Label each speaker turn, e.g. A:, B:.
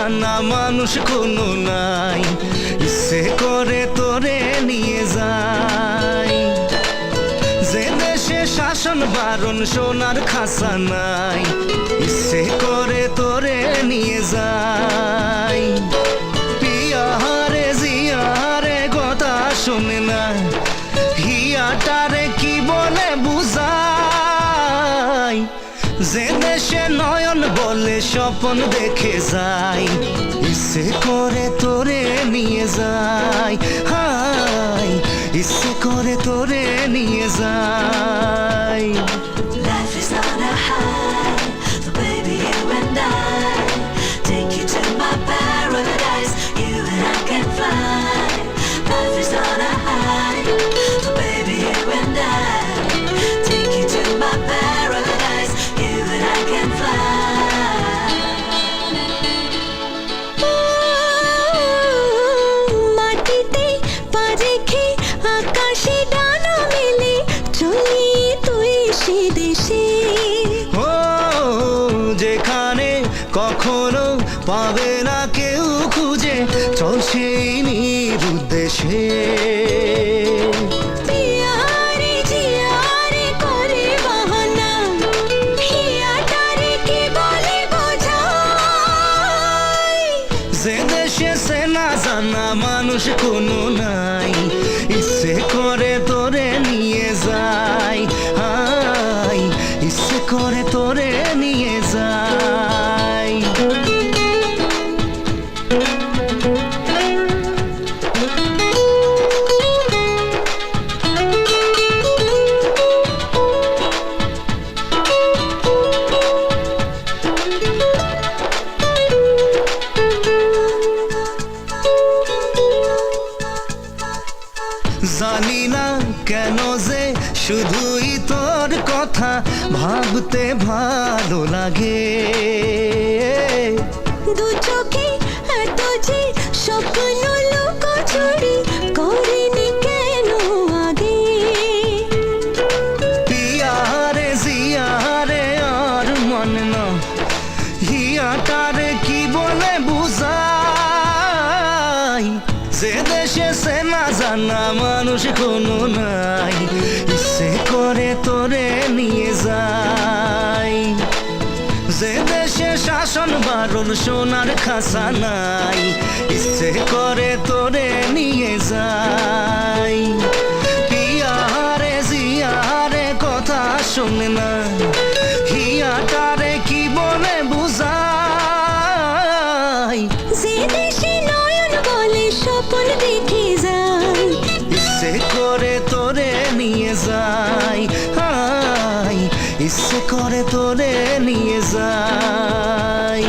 A: জানা মানুষ কোনো নাই, ইচ্ছে করে তোরে নিয়ে যাই। যে দেশে শাসন বারণ সোনার খাসা নাই, ইচ্ছে করে তোরে নিয়ে যাই। পিয়ারে জিয়ারে কথা শোনে না, হিয়াটারে কি বলে বুঝাই। যে দেশে নয়ন বলে স্বপ্ন দেখে যাই, ইচ্ছে করে তোরে নিয়ে যাই। হাই ইচ্ছে করে তোরে নিয়ে যাই।
B: Life is on a high, so baby you and I take you to my paradise. You and I can fly. Life is on a high, so baby you and I take you to my paradise. You and I can fly. মাটিতে পা রেখে আকাশে ডানা মেলে চলি তুই সে দেশে।
A: ও যেখানে কখনো পাবে না কেউ খুঁজে, চল সেই নিরুদ্দেশে।
B: পিয়ারে জিয়ারে করে বাহানা, হিয়াটারে কি বলে বোঝাই।
A: যে দেশে সে না জানা মানুষ কোনো নাই, ইচ্ছে করে তোরে নিয়ে যাই। হাই ইচ্ছে করে তোরে নিয়ে যাই। জানি না কেন যে শুধুই তোর কথা ভাবতে ভালো লাগে।
B: দু চোখে এত যে স্বপ্ন লুকোচুরি করিনি কেন আগে।
A: পিয়ারে জিয়ারে আর মন না, হিয়াটারে কি বলে বুঝাই। যে দেশে সে না জানা মানুষ কোনো নাই, ইচ্ছে করে তোরে নিয়ে যাই। যে দেশে শাসন বারণ সোনার খাসা নাই, ইচ্ছে করে তোরে নিয়ে যাই। পিয়ারে জিয়ারে কথা শোনে না, হিয়াটারে কি বলে বুঝাই।
B: যে দেশে নয়ন বলে স্বপ্ন দেখে যাই,
A: ইচ্ছে করে তোরে নিয়ে যাই। হাই ইচ্ছে করে তোরে নিয়ে যাই।